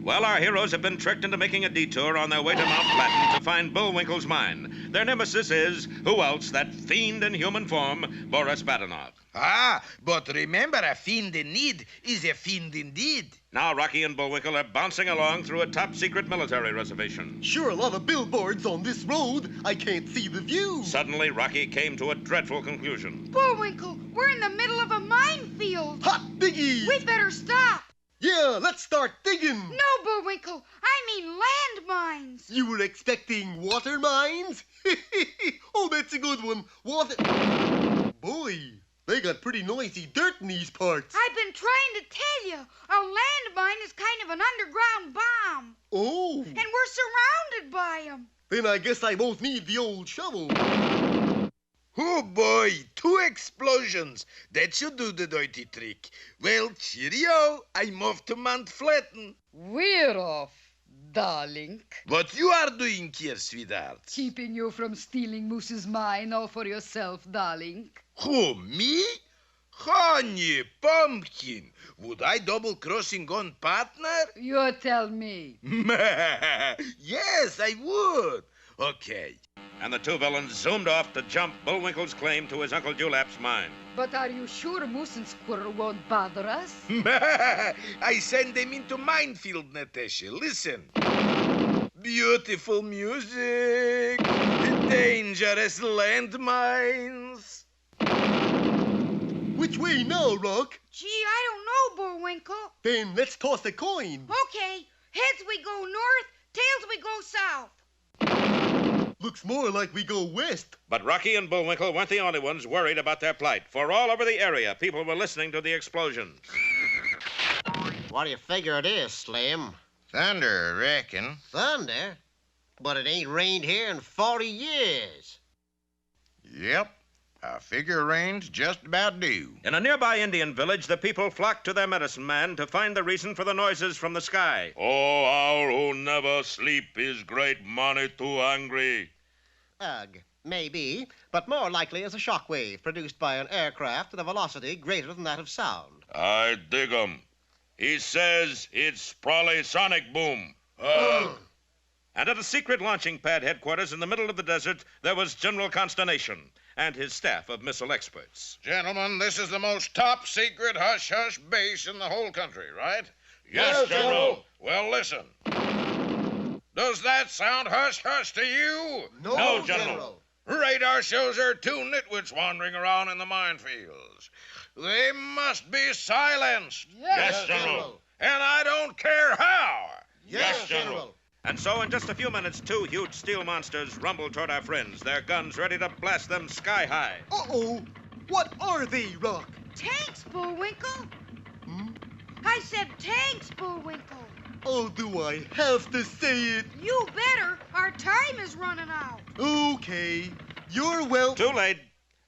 Well, our heroes have been tricked into making a detour on their way to Mount Flatton to find Bullwinkle's mine. Their nemesis is, who else, that fiend in human form, Boris Badenov. Ah, but remember, a fiend in need is a fiend indeed. Now Rocky and Bullwinkle are bouncing along through a top-secret military reservation. Sure, a lot of billboards on this road. I can't see the view. Suddenly, Rocky came to a dreadful conclusion. Bullwinkle, we're in the middle of a minefield. Hot diggy! We better stop. Yeah, let's start digging. No, Bullwinkle, I mean landmines. You were expecting water mines? Oh, that's a good one. Water... Boy, they got pretty noisy dirt in these parts. I've been trying to tell you, a landmine is kind of an underground bomb. Oh. And we're surrounded by them. Then I guess I won't need the old shovel. Oh, boy, 2 explosions. That should do the dirty trick. Well, cheerio. I'm off to Mount Flatton. We're off, darling. What you are doing here, sweetheart? Keeping you from stealing Moose's mine all for yourself, darling. Who, me? Honey, pumpkin. Would I double-crossing on partner? You tell me. Yes, I would. Okay. And the two villains zoomed off to jump Bullwinkle's claim to his Uncle Dewlap's mine. But are you sure Moose and Squirrel won't bother us? I send them into minefield, Natasha. Listen. Beautiful music. Dangerous landmines. Which way now, Rock? Gee, I don't know, Bullwinkle. Then let's toss a coin. Okay, heads we go north, tails we go south. Looks more like we go west. But Rocky and Bullwinkle weren't the only ones worried about their plight, for all over the area, people were listening to the explosions. What do you figure it is, Slim? Thunder, reckon. Thunder? But it ain't rained here in 40 years. Yep. I figure rain's just about due. In a nearby Indian village, the people flocked to their medicine man to find the reason for the noises from the sky. Oh, owl who never sleep is great money too angry. Ugh, maybe, but more likely as a shockwave produced by an aircraft at a velocity greater than that of sound. I dig 'em. He says it's probably sonic boom. And at a secret launching pad headquarters in the middle of the desert, there was general consternation and his staff of missile experts. Gentlemen, this is the most top-secret hush-hush base in the whole country, right? Yes, General. Well, listen. Does that sound hush-hush to you? No, General. Radar shows there are 2 nitwits wandering around in the minefields. They must be silenced. Yes, General. And I don't care how. Yes, General. And so, in just a few minutes, 2 huge steel monsters rumbled toward our friends, their guns ready to blast them sky high. Uh-oh. What are they, Rock? Tanks, Bullwinkle. I said tanks, Bullwinkle. Oh, do I have to say it? You better. Our time is running out. Okay. You're well... Too late.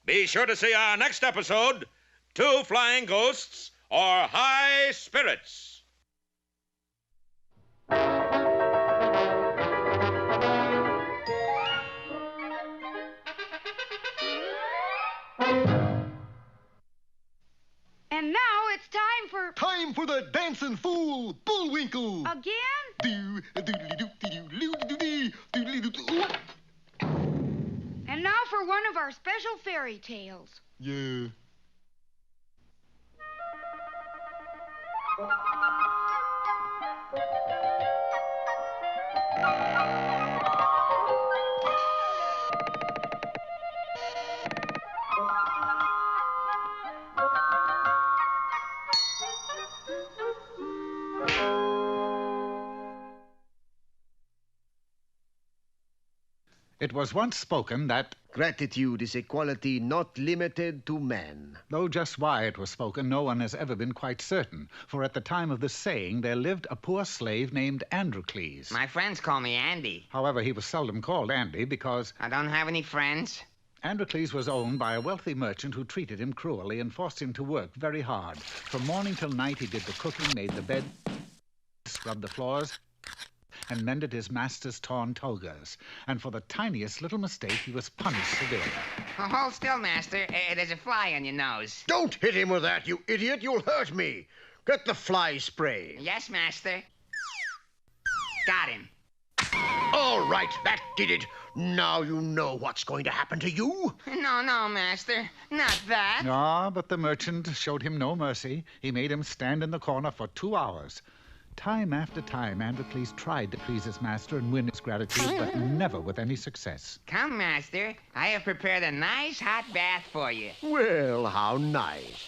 Be sure to see our next episode, 2 Flying Ghosts or High Spirits. And now it's time for... Time for the dancing fool, Bullwinkle. Again? Do-do-do-do-do-do-do-do. And now for one of our special fairy tales. Yeah. It was once spoken that, Gratitude is a quality not limited to man. though just why it was spoken, no one has ever been quite certain. For at the time of this saying, there lived a poor slave named Androcles. My friends call me Andy. However, he was seldom called Andy because I don't have any friends. Androcles was owned by a wealthy merchant who treated him cruelly and forced him to work very hard. From morning till night, he did the cooking, made the bed, scrubbed the floors, and mended his master's torn togas. And for the tiniest little mistake, he was punished severely. Hold still, master. There's a fly on your nose. Don't hit him with that, you idiot. You'll hurt me. Get the fly spray. Yes, master. Got him. All right, that did it. Now you know what's going to happen to you. No, master. Not that. Ah, but the merchant showed him no mercy. He made him stand in the corner for 2 hours. Time after time, Androcles tried to please his master and win his gratitude, but never with any success. Come, master. I have prepared a nice hot bath for you. Well, how nice.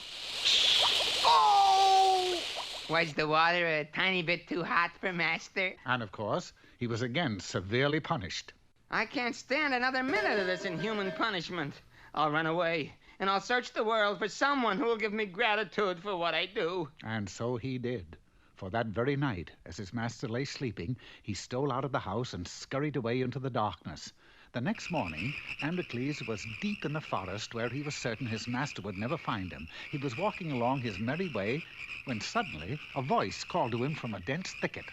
Was the water a tiny bit too hot for master? And, of course, he was again severely punished. I can't stand another minute of this inhuman punishment. I'll run away, and I'll search the world for someone who will give me gratitude for what I do. And so he did. For that very night, as his master lay sleeping, he stole out of the house and scurried away into the darkness. The next morning, Androcles was deep in the forest where he was certain his master would never find him. He was walking along his merry way when suddenly a voice called to him from a dense thicket.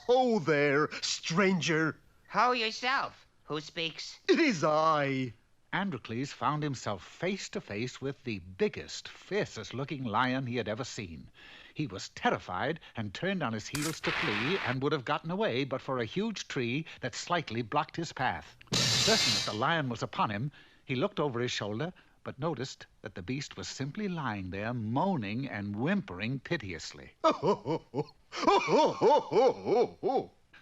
Oh there, stranger. Ho yourself. Who speaks? It is I. Androcles found himself face to face with the biggest, fiercest-looking lion he had ever seen. He was terrified and turned on his heels to flee and would have gotten away but for a huge tree that slightly blocked his path. Certain that the lion was upon him, he looked over his shoulder but noticed that the beast was simply lying there, moaning and whimpering piteously.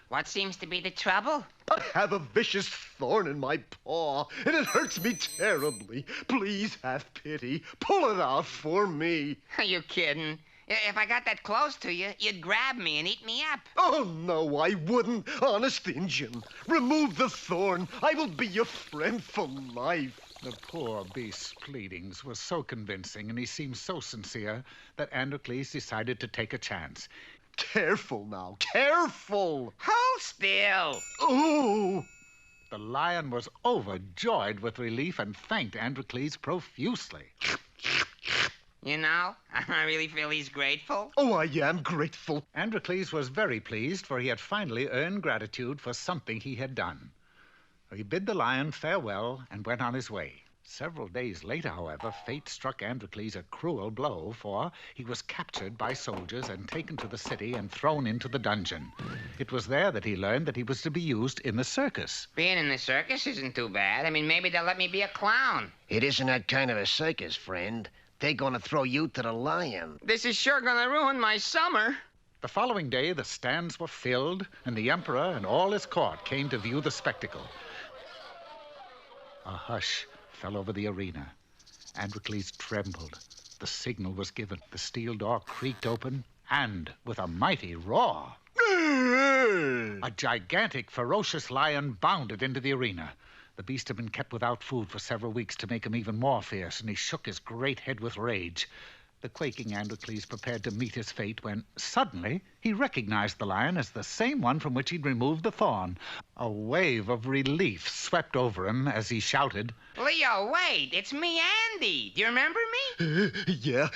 What seems to be the trouble? I have a vicious thorn in my paw, and it hurts me terribly. Please have pity. Pull it out for me. Are you kidding? If I got that close to you, you'd grab me and eat me up. Oh, no, I wouldn't. Honest Injun. Remove the thorn. I will be your friend for life. The poor beast's pleadings were so convincing and he seemed so sincere that Androcles decided to take a chance. Careful now, careful! Hold still! Oh! The lion was overjoyed with relief and thanked Androcles profusely. You know, I really feel he's grateful. Oh, I am grateful. Androcles was very pleased, for he had finally earned gratitude for something he had done. He bid the lion farewell and went on his way. Several days later, however, fate struck Androcles a cruel blow, for he was captured by soldiers and taken to the city and thrown into the dungeon. It was there that he learned that he was to be used in the circus. Being in the circus isn't too bad. I mean, maybe they'll let me be a clown. It isn't that kind of a circus, friend. They're gonna throw you to the lion. This is sure gonna ruin my summer. The following day, the stands were filled, and the emperor and all his court came to view the spectacle. A hush fell over the arena. Androcles trembled. The signal was given. The steel door creaked open, and with a mighty roar, a gigantic, ferocious lion bounded into the arena. The beast had been kept without food for several weeks to make him even more fierce, and he shook his great head with rage. The quaking Androcles prepared to meet his fate when, suddenly, he recognized the lion as the same one from which he'd removed the thorn. A wave of relief swept over him as he shouted, Leo, wait, it's me, Andy. Do you remember me? Yeah,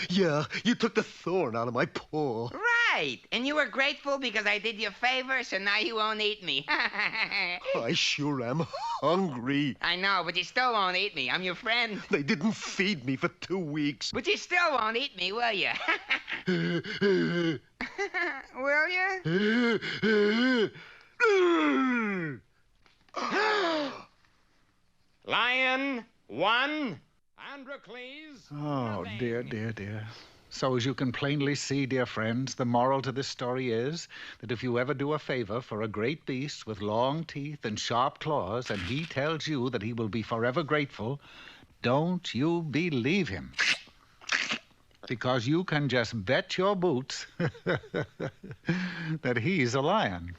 you took the thorn out of my paw. Right, and you were grateful because I did you a favor, so now you won't eat me. I sure am hungry. I know, but you still won't eat me. I'm your friend. They didn't feed me for 2 weeks. But you still won't eat me, will you? Will you? Lion 1, Androcles. Oh, dear. So as you can plainly see, dear friends, the moral to this story is that if you ever do a favor for a great beast with long teeth and sharp claws, and he tells you that he will be forever grateful, don't you believe him. Because you can just bet your boots that he's a lion.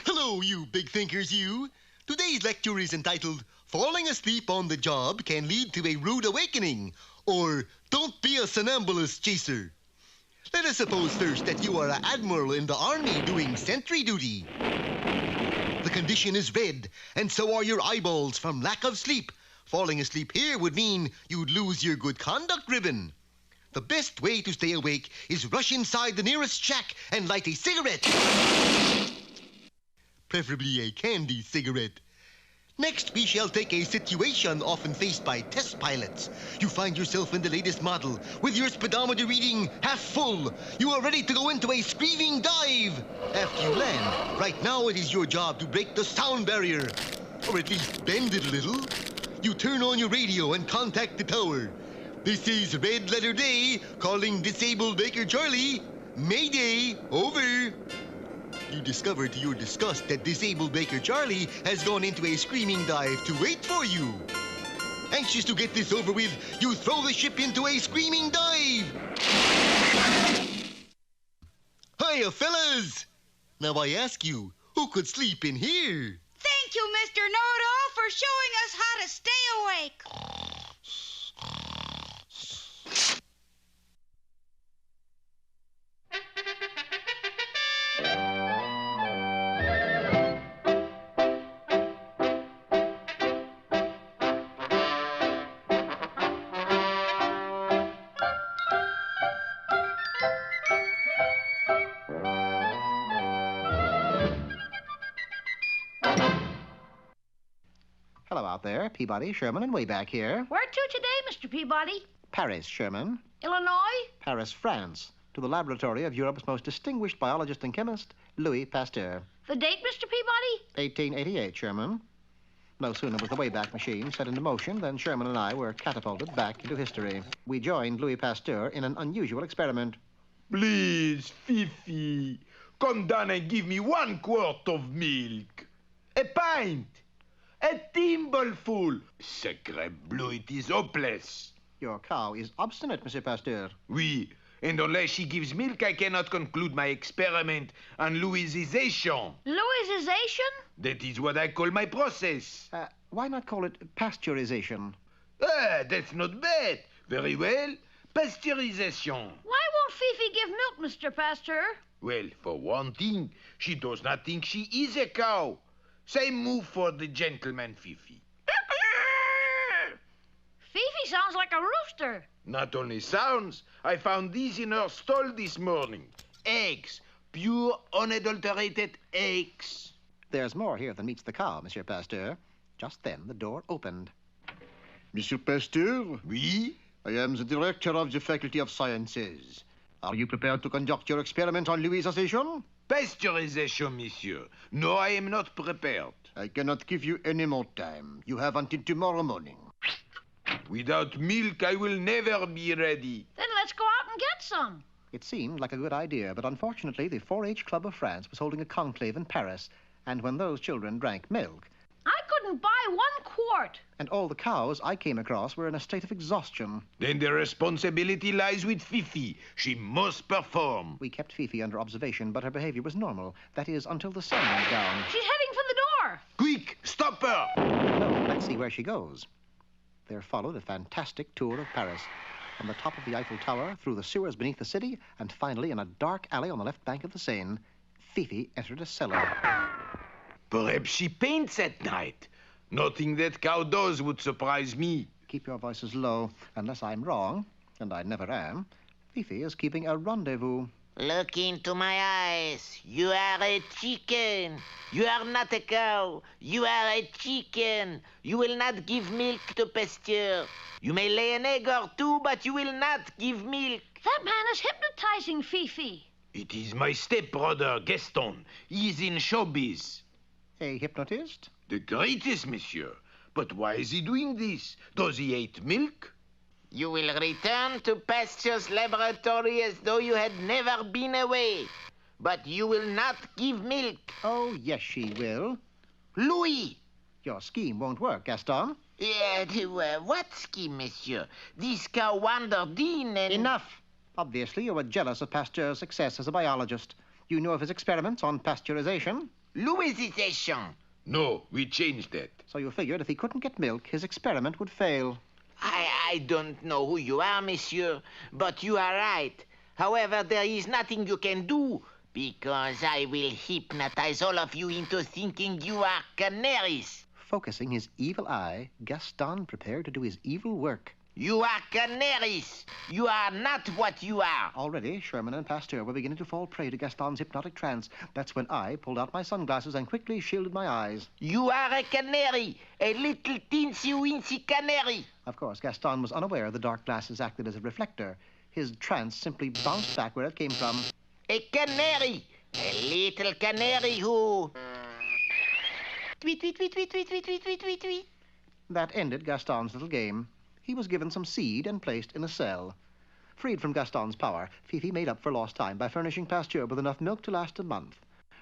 Hello, you big thinkers, you. Today's lecture is entitled, Falling Asleep on the Job Can Lead to a Rude Awakening, or Don't Be a Somnambulist Chaser. Let us suppose first that you are an admiral in the army doing sentry duty. The condition is red, and so are your eyeballs from lack of sleep. Falling asleep here would mean you'd lose your good conduct ribbon. The best way to stay awake is rush inside the nearest shack and light a cigarette. Preferably a candy cigarette. Next, we shall take a situation often faced by test pilots. You find yourself in the latest model, with your speedometer reading half full. You are ready to go into a screaming dive. After you land, right now it is your job to break the sound barrier, or at least bend it a little. You turn on your radio and contact the tower. This is Red Letter Day, calling disabled Baker Charlie. Mayday, over. You discover to your disgust that disabled Baker Charlie has gone into a screaming dive to wait for you. Anxious to get this over with, you throw the ship into a screaming dive. Hiya, fellas. Now I ask you, who could sleep in here? Thank you, Mr. Know-It-All, for showing us how to stay awake. Hello out there, Peabody, Sherman, and way back here. Where to today, Mr. Peabody? Paris, Sherman. Illinois? Paris, France. To the laboratory of Europe's most distinguished biologist and chemist, Louis Pasteur. The date, Mr. Peabody? 1888, Sherman. No sooner was the Wayback Machine set into motion than Sherman and I were catapulted back into history. We joined Louis Pasteur in an unusual experiment. Please, Fifi, come down and give me 1 quart of milk. A pint. A thimbleful. Sacre bleu, it is hopeless. Your cow is obstinate, Monsieur Pasteur. Oui, and unless she gives milk, I cannot conclude my experiment on Louisization. Louisization? That is what I call my process. Why not call it pasteurization? Ah, that's not bad. Very well. Pasteurization. Why won't Fifi give milk, Mr. Pasteur? Well, for one thing, she does not think she is a cow. Same move for the gentleman, Fifi. Fifi sounds like a rooster. Not only sounds, I found these in her stall this morning. Eggs. Pure, unadulterated eggs. There's more here than meets the cow, Monsieur Pasteur. Just then, the door opened. Monsieur Pasteur? Oui? I am the director of the Faculty of Sciences. Are you prepared to conduct your experiment on Louisization? Pasteurization, monsieur. No, I am not prepared. I cannot give you any more time. You have until tomorrow morning. Without milk, I will never be ready. Then let's go out and get some. It seemed like a good idea, but unfortunately, the 4-H Club of France was holding a conclave in Paris, and when those children drank milk... I couldn't buy 1 quart. And all the cows I came across were in a state of exhaustion. Then the responsibility lies with Fifi. She must perform. We kept Fifi under observation, but her behavior was normal. That is, until the sun went down. She's heading for the door. Quick, stop her! No, let's see where she goes. There followed a fantastic tour of Paris. From the top of the Eiffel Tower, through the sewers beneath the city, and finally in a dark alley on the left bank of the Seine, Fifi entered a cellar. Perhaps she paints at night. Nothing that cow does would surprise me. Keep your voices low. Unless I'm wrong, and I never am, Fifi is keeping a rendezvous. Look into my eyes. You are a chicken. You are not a cow. You are a chicken. You will not give milk to Pasteur. You may lay an egg or two, but you will not give milk. That man is hypnotizing Fifi. It is my stepbrother, Gaston. He is in showbiz. A hypnotist? The greatest, monsieur. But why is he doing this? Does he hate milk? You will return to Pasteur's laboratory as though you had never been away. But you will not give milk. Oh, yes, she will. Louis! Your scheme won't work, Gaston. What scheme, monsieur? This cow wandered in and... Enough! Obviously, you were jealous of Pasteur's success as a biologist. You knew of his experiments on pasteurization. Louisization. No, we changed that. So you figured if he couldn't get milk, his experiment would fail. I don't know who you are, monsieur, but you are right. However, there is nothing you can do, because I will hypnotize all of you into thinking you are canaries. Focusing his evil eye, Gaston prepared to do his evil work. You are canaries. You are not what you are. Already, Sherman and Pasteur were beginning to fall prey to Gaston's hypnotic trance. That's when I pulled out my sunglasses and quickly shielded my eyes. You are a canary, a little teensy-weensy canary. Of course, Gaston was unaware the dark glasses acted as a reflector. His trance simply bounced back where it came from. A canary, a little canary who... Tweet, tweet, tweet, tweet, tweet, tweet, tweet, tweet, tweet, tweet. That ended Gaston's little game. He was given some seed and placed in a cell. Freed from Gaston's power, Fifi made up for lost time by furnishing Pasteur with enough milk to last a month.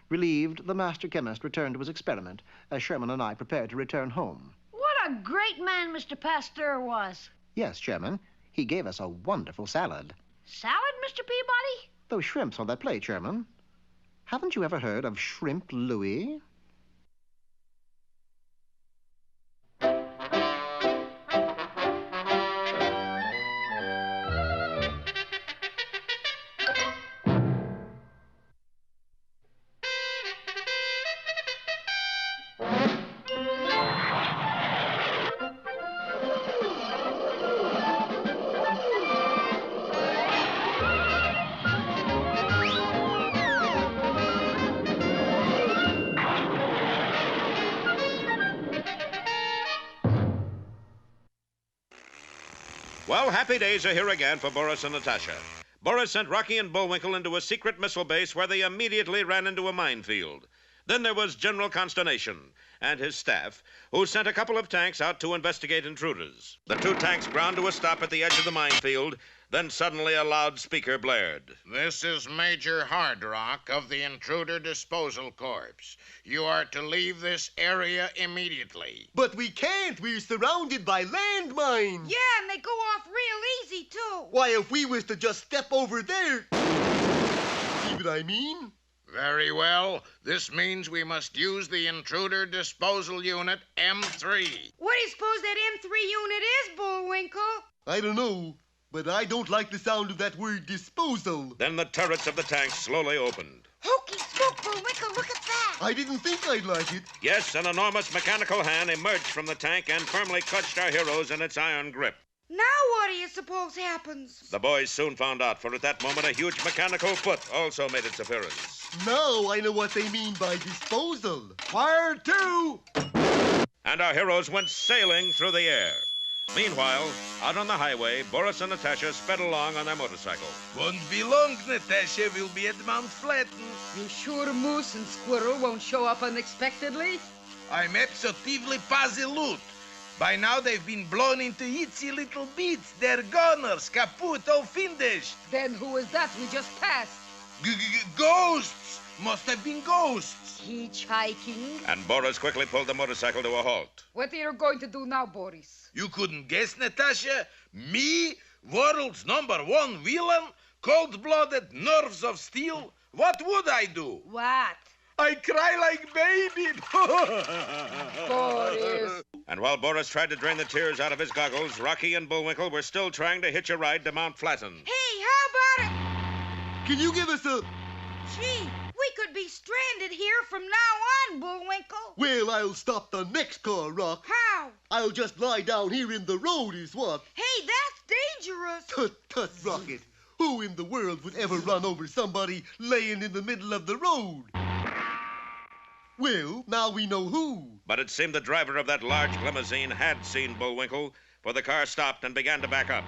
Relieved, the master chemist returned to his experiment as Sherman and I prepared to return home. What a great man Mr. Pasteur was. Yes, Sherman. He gave us a wonderful salad. Salad, Mr. Peabody? Those shrimps on that plate, Sherman. Haven't you ever heard of Shrimp Louis? Well, happy days are here again for Boris and Natasha. Boris sent Rocky and Bullwinkle into a secret missile base where they immediately ran into a minefield. Then there was General Consternation and his staff, who sent a couple of tanks out to investigate intruders. The two tanks ground to a stop at the edge of the minefield. Then suddenly a loudspeaker blared. This is Major Hardrock of the Intruder Disposal Corps. You are to leave this area immediately. But we can't. We're surrounded by landmines. Yeah, and they go off real easy, too. Why, if we was to just step over there... See what I mean? Very well. This means we must use the Intruder Disposal Unit M3. What do you suppose that M3 unit is, Bullwinkle? I don't know. But I don't like the sound of that word disposal. Then the turrets of the tanks slowly opened. Hokey smoke, Bullwinkle, look at that. I didn't think I'd like it. Yes, an enormous mechanical hand emerged from the tank and firmly clutched our heroes in its iron grip. Now what do you suppose happens? The boys soon found out, for at that moment a huge mechanical foot also made its appearance. Now I know what they mean by disposal. Fire two! And our heroes went sailing through the air. Meanwhile, out on the highway, Boris and Natasha sped along on their motorcycle. Won't be long, Natasha. We'll be at Mount Flatten. You sure Moose and Squirrel won't show up unexpectedly? I'm absolutely positive. By now they've been blown into itsy little bits. They're goners, kaput, all finished. Then who is that we just passed? Ghosts! Must have been ghosts. Hitchhiking? And Boris quickly pulled the motorcycle to a halt. What are you going to do now, Boris? You couldn't guess, Natasha? Me, world's #1 villain, cold-blooded, nerves of steel? What would I do? What? I cry like baby. Boris. And while Boris tried to drain the tears out of his goggles, Rocky and Bullwinkle were still trying to hitch a ride to Mount Flatten. Hey, how about it? Can you give us a... Gee, we could be stranded here from now on, Bullwinkle. Well, I'll stop the next car, Rock. How? I'll just lie down here in the road is what. Hey, that's dangerous. Tut, tut, Rocket. Who in the world would ever run over somebody laying in the middle of the road? Well, now we know who. But it seemed the driver of that large limousine had seen Bullwinkle, for the car stopped and began to back up.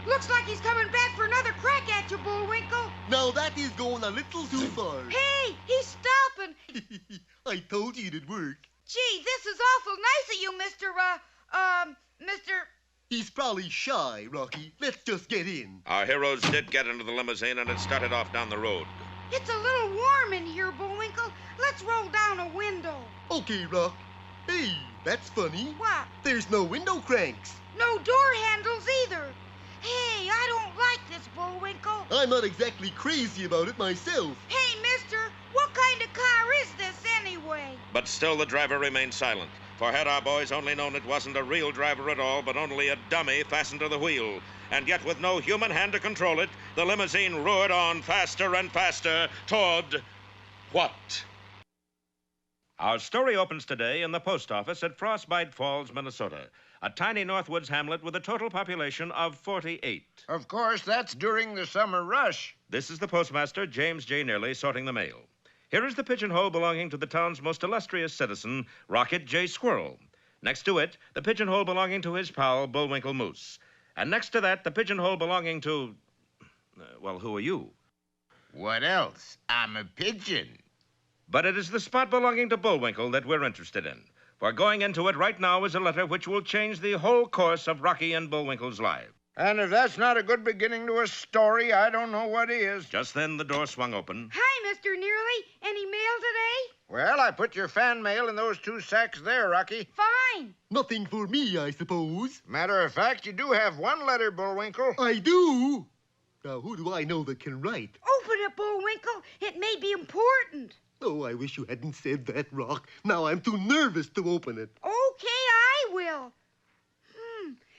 Looks like he's coming back for another crack at you, Bullwinkle. Now that is going a little too far. Hey, he's stopping. I told you it'd work. Gee, this is awful nice of you, Mr. He's probably shy, Rocky. Let's just get in. Our heroes did get into the limousine, and it started off down the road. It's a little warm in here, Bullwinkle. Let's roll down a window. Okay, Rock. Hey, that's funny. What? There's no window cranks. No door handles either. Hey, I don't like this, Bullwinkle. I'm not exactly crazy about it myself. Hey, mister, what kind of car is this anyway? But still the driver remained silent, for had our boys only known it wasn't a real driver at all, but only a dummy fastened to the wheel. And yet with no human hand to control it, the limousine roared on faster and faster toward... what? Our story opens today in the post office at Frostbite Falls, Minnesota. a tiny Northwoods hamlet with a total population of 48. Of course, that's during the summer rush. This is the postmaster, James J. Nearly, sorting the mail. Here is the pigeonhole belonging to the town's most illustrious citizen, Rocket J. Squirrel. Next to it, the pigeonhole belonging to his pal, Bullwinkle Moose. And next to that, the pigeonhole belonging to... well, who are you? What else? I'm a pigeon. But it is the spot belonging to Bullwinkle that we're interested in. For going into it right now is a letter which will change the whole course of Rocky and Bullwinkle's lives. And if that's not a good beginning to a story, I don't know what is. Just then, the door swung open. Hi, Mr. Nearly. Any mail today? Well, I put your fan mail in those 2 sacks there, Rocky. Fine. Nothing for me, I suppose. Matter of fact, you do have one letter, Bullwinkle. I do? Now, who do I know that can write? Open it, Bullwinkle. It may be important. Oh, I wish you hadn't said that, Rock. Now I'm too nervous to open it. Okay, I will.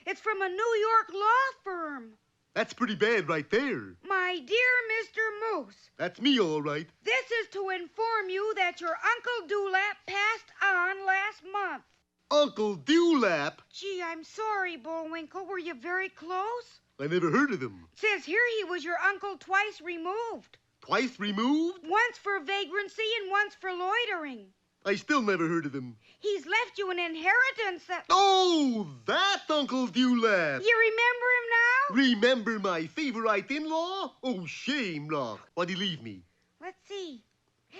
It's from a New York law firm. That's pretty bad right there. My dear Mr. Moose. That's me, all right. This is to inform you that your Uncle Dewlap passed on last month. Uncle Dewlap? Gee, I'm sorry, Bullwinkle. Were you very close? I never heard of him. Says here he was your uncle twice removed. Twice removed? Once for vagrancy and once for loitering. I still never heard of him. He's left you an inheritance that... Oh, that Uncle Dewlap. You remember him now? Remember my favorite in-law? Oh, shame, Rock. What'd he leave me? Let's see.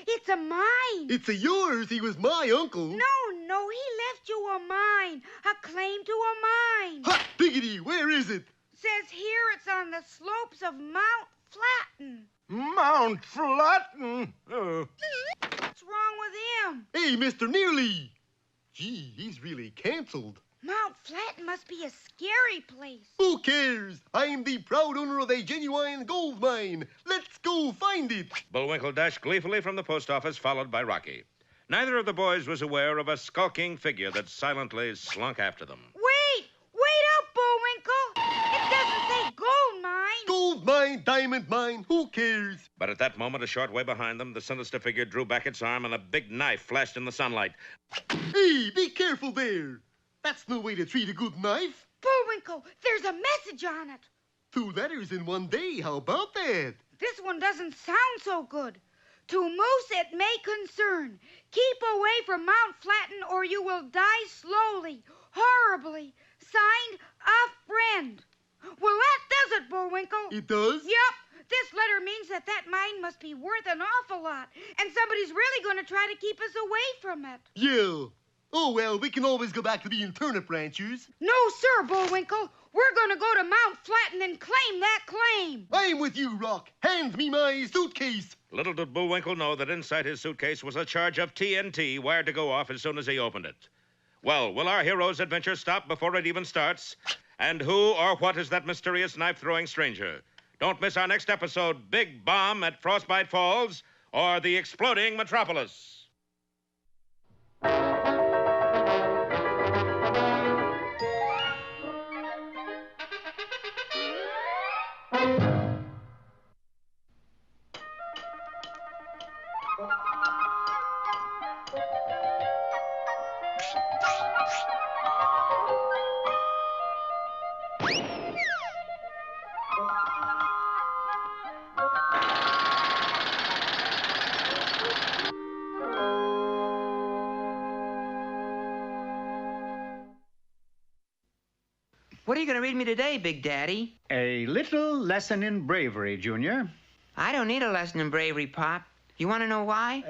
It's a mine. It's a yours. He was my uncle. No, he left you a mine. A claim to a mine. Hot diggity, where is it? Says here it's on the slopes of Mount Flatten. Mount Flatten? What's wrong with him? Hey, Mr. Nearly. Gee, he's really canceled. Mount Flatten must be a scary place. Who cares? I'm the proud owner of a genuine gold mine. Let's go find it. Bullwinkle dashed gleefully from the post office, followed by Rocky. Neither of the boys was aware of a skulking figure that silently slunk after them. Wait up, Bullwinkle. It doesn't say gold mine. Gold mine, diamond mine, who cares? But at that moment, a short way behind them, the sinister figure drew back its arm and a big knife flashed in the sunlight. Hey, be careful there. That's no way to treat a good knife. Bullwinkle, there's a message on it. 2 letters in one day, how about that? This one doesn't sound so good. To Moose it may concern. Keep away from Mount Flatten or you will die slowly, horribly. Signed, a friend. Well, that does it, Bullwinkle. It does? Yep. This letter means that mine must be worth an awful lot, and somebody's really going to try to keep us away from it. Yeah. Oh, well, we can always go back to being turnip ranchers. No, sir, Bullwinkle. We're going to go to Mount Flatten and claim that claim. I'm with you, Rock. Hand me my suitcase. Little did Bullwinkle know that inside his suitcase was a charge of TNT wired to go off as soon as he opened it. Well, will our hero's adventure stop before it even starts? And who or what is that mysterious knife-throwing stranger? Don't miss our next episode, Big Bomb at Frostbite Falls, or The Exploding Metropolis. What are you going to read me today, Big Daddy? A little lesson in bravery, Junior. I don't need a lesson in bravery, Pop. You want to know why?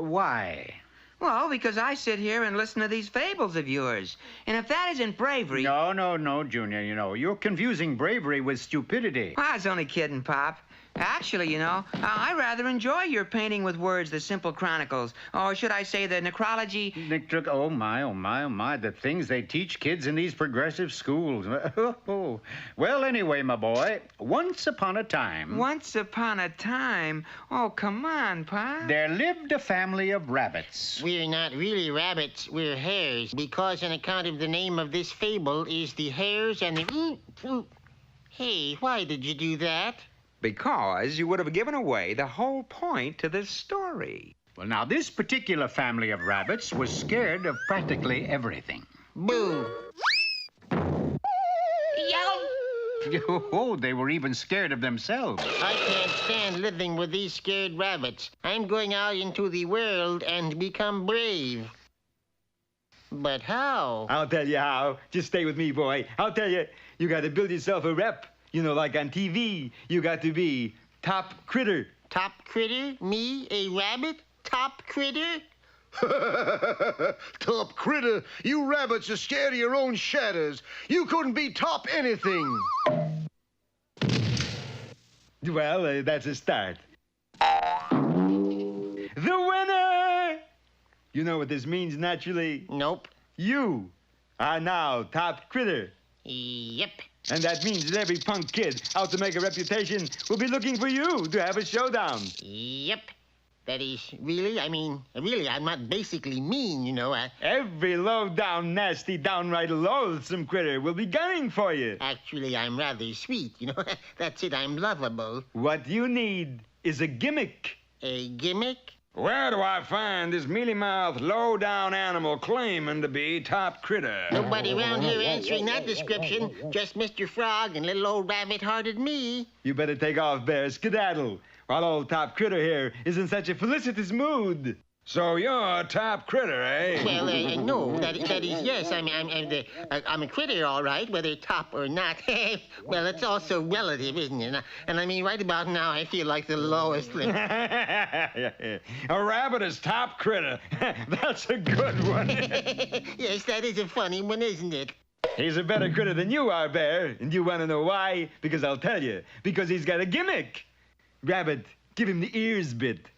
Why? Well, because I sit here and listen to these fables of yours. And if that isn't bravery... No, Junior, you're confusing bravery with stupidity. I was only kidding, Pop. Actually, I rather enjoy your painting with words, the simple chronicles. Or should I say the necrology... Oh, my, the things they teach kids in these progressive schools. Well, anyway, my boy, once upon a time... Once upon a time? Oh, come on, Pop. There lived a family of rabbits. We're not really rabbits, we're hares, because on account of the name of this fable is the hares and the... Hey, why did you do that? Because you would have given away the whole point to this story. Well, now, this particular family of rabbits was scared of practically everything. Boo! Oh, they were even scared of themselves. I can't stand living with these scared rabbits. I'm going out into the world and become brave. But how? I'll tell you how. Just stay with me, boy. I'll tell you. You got to build yourself a rep. You know, like on TV. You got to be top critter. Top critter? Me, a rabbit? Top critter? Top critter, you rabbits are scared of your own shadows. You couldn't be top anything. Well, that's a start. The winner! You know what this means, naturally? Nope. You are now top critter. Yep. And that means that every punk kid out to make a reputation will be looking for you to have a showdown. Yep. That is, really, I'm not basically mean, you know. Every low-down, nasty, downright loathsome critter will be gunning for you. Actually, I'm rather sweet, you know. That's it, I'm lovable. What you need is a gimmick. A gimmick? Where do I find this mealy-mouthed, low-down animal claiming to be top critter? Nobody around here answering that description. Just Mr. Frog and little old rabbit-hearted me. You better take off, Bear. Skedaddle. While old top critter here is in such a felicitous mood. So you're a top critter, eh? Well, no, that is, yes. I'm a critter, all right, whether top or not. Well, it's also relative, isn't it? And I mean, right about now, I feel like the lowest link. A rabbit is top critter. That's a good one. Yes, that is a funny one, isn't it? He's a better critter than you are, Bear. And you want to know why? Because I'll tell you. Because he's got a gimmick. Rabbit, give him the ears bit.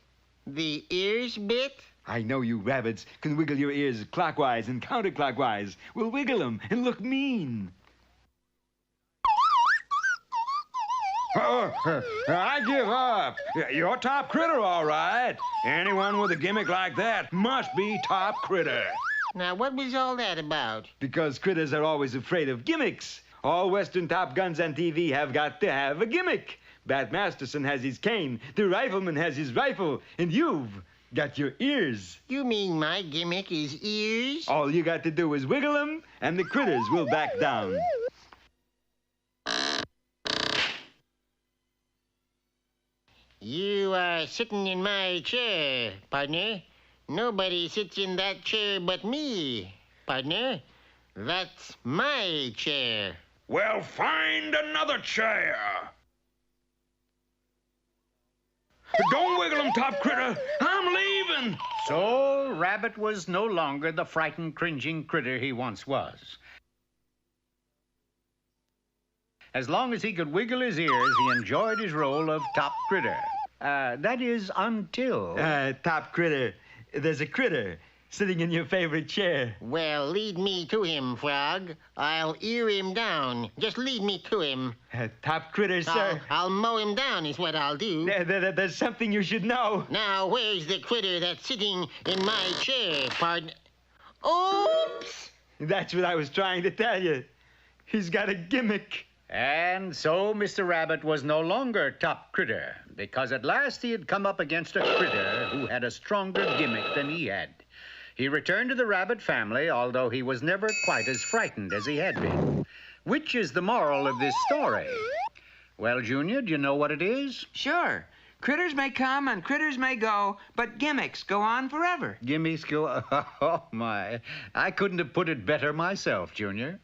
The ears bit? I know you rabbits can wiggle your ears clockwise and counterclockwise. We'll wiggle them and look mean. I give up. You're top critter, all right. Anyone with a gimmick like that must be top critter. Now, what was all that about? Because critters are always afraid of gimmicks. All Western top guns on TV have got to have a gimmick. Bat Masterson has his cane, the rifleman has his rifle, and you've got your ears. You mean my gimmick is ears? All you got to do is wiggle them, and the critters will back down. You are sitting in my chair, partner. Nobody sits in that chair but me, partner. That's my chair. Well, find another chair. Don't wiggle him, top critter. I'm leaving. So, Rabbit was no longer the frightened, cringing critter he once was. As long as he could wiggle his ears, he enjoyed his role of top critter. That is, until... Top critter, there's a critter sitting in your favorite chair. Well, lead me to him, Frog. I'll ear him down. Just lead me to him. Top critter, sir. I'll mow him down is what I'll do. There's something you should know. Now, where's the critter that's sitting in my chair, partner? Oops! That's what I was trying to tell you. He's got a gimmick. And so Mr. Rabbit was no longer top critter, because at last he had come up against a critter who had a stronger gimmick than he had. He returned to the rabbit family, although he was never quite as frightened as he had been. Which is the moral of this story? Well, Junior, do you know what it is? Sure. Critters may come and critters may go, but gimmicks go on forever. Gimmicks go... Oh, my. I couldn't have put it better myself, Junior.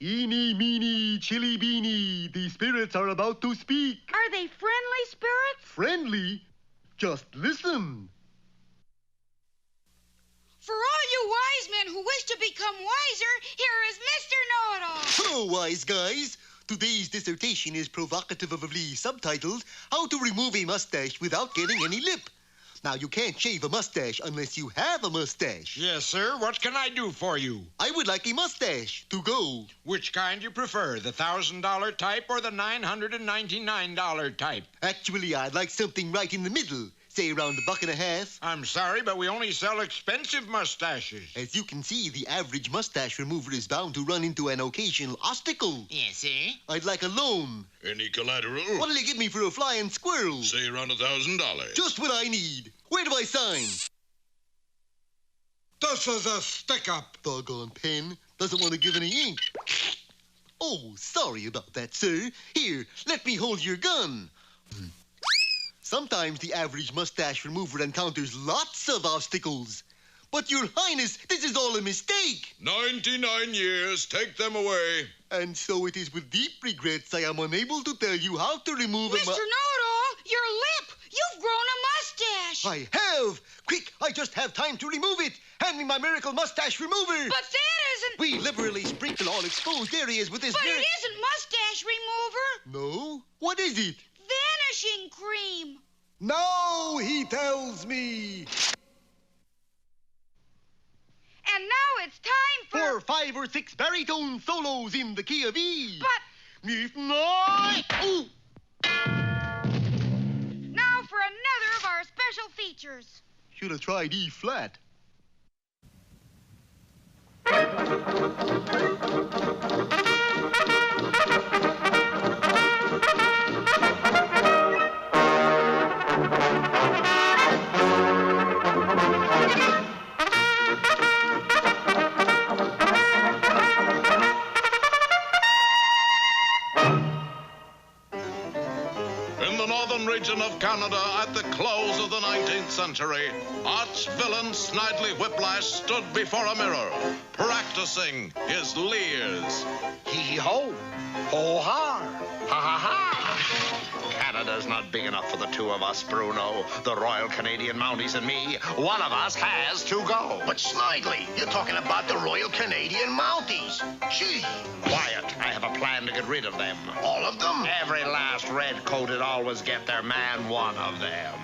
Eeny, meeny, chilly beany, the spirits are about to speak. Are they friendly spirits? Friendly? Just listen. For all you wise men who wish to become wiser, here is Mr. Know-It-All. Hello, wise guys. Today's dissertation is provocatively subtitled, How to Remove a Mustache Without Getting Any Lip. Now, you can't shave a mustache unless you have a mustache. Yes, sir. What can I do for you? I would like a mustache to go. Which kind you prefer, the $1,000 type or the $999 type? Actually, I'd like something right in the middle. say around $1.50. I'm sorry, but we only sell expensive mustaches. As you can see, the average mustache remover is bound to run into an occasional obstacle. Yes, sir? I'd like a loan. Any collateral? What'll you give me for a flying squirrel? Say around $1,000. Just what I need. Where do I sign? This is a stick-up. Doggone pen. Doesn't want to give any ink. Oh, sorry about that, sir. Here, let me hold your gun. Sometimes the average mustache remover encounters lots of obstacles. But, Your Highness, this is all a mistake. 99 years. Take them away. And so it is with deep regrets I am unable to tell you how to remove Mr. Know-it-all, your lip! You've grown a mustache! I have! Quick, I just have time to remove it! Hand me my miracle mustache remover! But that isn't... We liberally sprinkle all exposed areas with this... But it isn't mustache remover! No? What is it? Vanishing cream! No, he tells me! And now it's time for 5 or 6 baritone solos in the key of E. But... Ooh. Now for another of our special features. Should have tried E flat. Region of Canada at the close of the 19th century, arch villain Snidely Whiplash stood before a mirror, practicing his leers. Hee-hee-ho, ho-ha, ha-ha-ha. Canada's not big enough for the two of us, Bruno. The Royal Canadian Mounties and me. One of us has to go. But Snidely, you're talking about the Royal Canadian Mounties. Gee. Quiet. I have a plan to get rid of them. All of them? Every last red-coated always get their man one of them.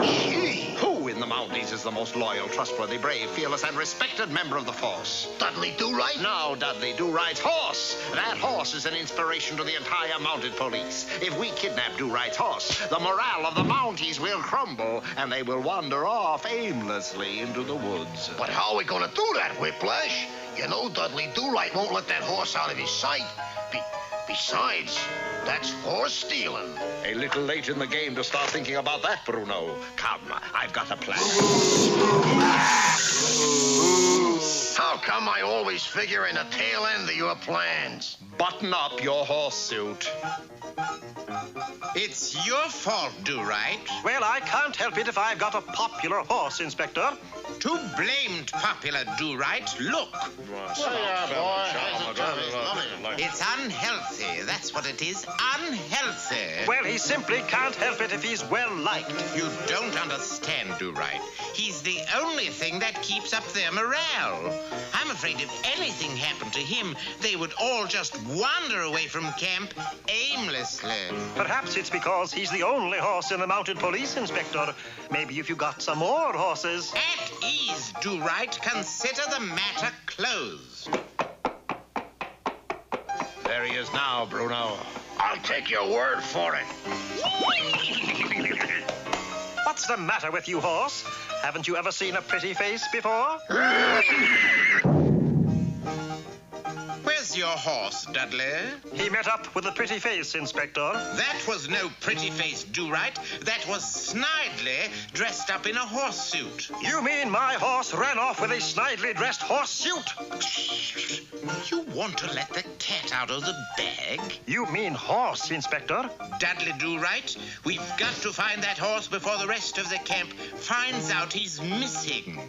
Gee. Who in the Mounties is the most loyal, trustworthy, brave, fearless, and respected member of the force? Dudley Do-Right? No, Dudley Do-Right's horse. That horse is an inspiration to the entire mounted police. If we kidnap Do-Right's horse, the morale of the Mounties will crumble, and they will wander off aimlessly into the woods. But how are we going to do that, Whiplash? You know Dudley Do-Right won't let that horse out of his sight. Besides, that's horse stealing. A little late in the game to start thinking about that, Bruno. Come, I've got a plan. How come I always figure in the tail end of your plans? Button up your horse suit. It's your fault, Do-Right. Well, I can't help it if I've got a popular horse, Inspector. Too blamed popular, Do-Right. Look. It's unhealthy. That's what it is. Unhealthy. Well, he simply can't help it if he's well-liked. You don't understand, Do-Right. He's the only thing that keeps up their morale. I'm afraid if anything happened to him, they would all just wander away from camp aimlessly. Perhaps it's because he's the only horse in the mounted police, Inspector. Maybe if you got some more horses... At ease, Do-Right. Consider the matter closed. There he is now, Bruno. I'll take your word for it. What's the matter with you, horse? Haven't you ever seen a pretty face before? Where's your horse, Dudley? He met up with a pretty face, Inspector. That was no pretty face, Do-Right. That was Snidely dressed up in a horse suit. You mean my horse ran off with a snidely dressed horse suit? You want to let the cat out of the bag? You mean horse, Inspector? Dudley Do-Right, we've got to find that horse before the rest of the camp finds out he's missing.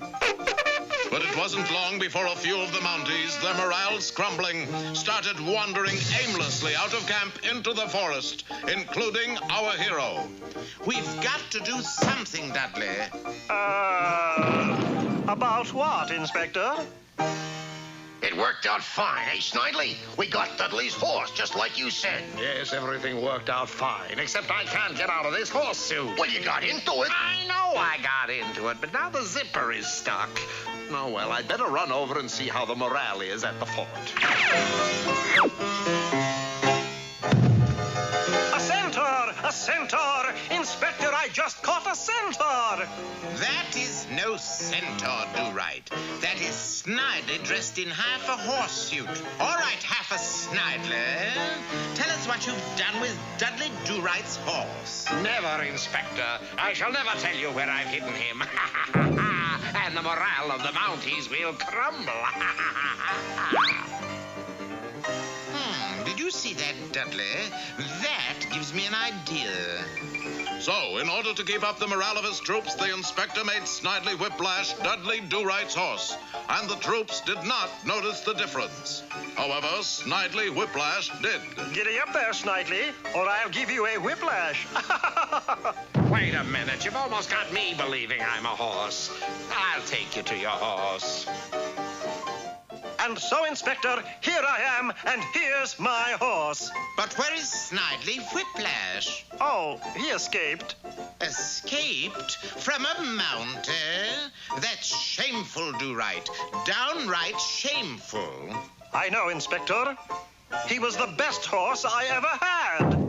But it wasn't long before a few of the Mounties, their morales crumbling, started wandering aimlessly out of camp into the forest, including our hero. We've got to do something, Dudley. About what, Inspector? It worked out fine, eh, Snidely? We got Dudley's horse, just like you said. Yes, everything worked out fine, except I can't get out of this horse suit. Well, you got into it. I know I got into it, but now the zipper is stuck. Oh, well, I'd better run over and see how the morale is at the fort. A centaur! A centaur! In Inspector, I just caught a centaur. That is no centaur, Do-Right. That is Snidely dressed in half a horse suit. All right, half a Snidely. Tell us what you've done with Dudley Do-Right's horse. Never, Inspector. I shall never tell you where I've hidden him. And the morale of the Mounties will crumble. Did you see that, Dudley? That gives me an idea. So, in order to keep up the morale of his troops, the inspector made Snidely whiplash Dudley Do-Right's horse, and the troops did not notice the difference. However, Snidely whiplash did. Giddy up there, Snidely, or I'll give you a whiplash. Wait a minute. You've almost got me believing I'm a horse. I'll take you to your horse. And so, Inspector, here I am, and here's my horse. But where is Snidely Whiplash? Oh, he escaped. Escaped? From a mountain? That's shameful, Do-Right. Downright shameful. I know, Inspector. He was the best horse I ever had.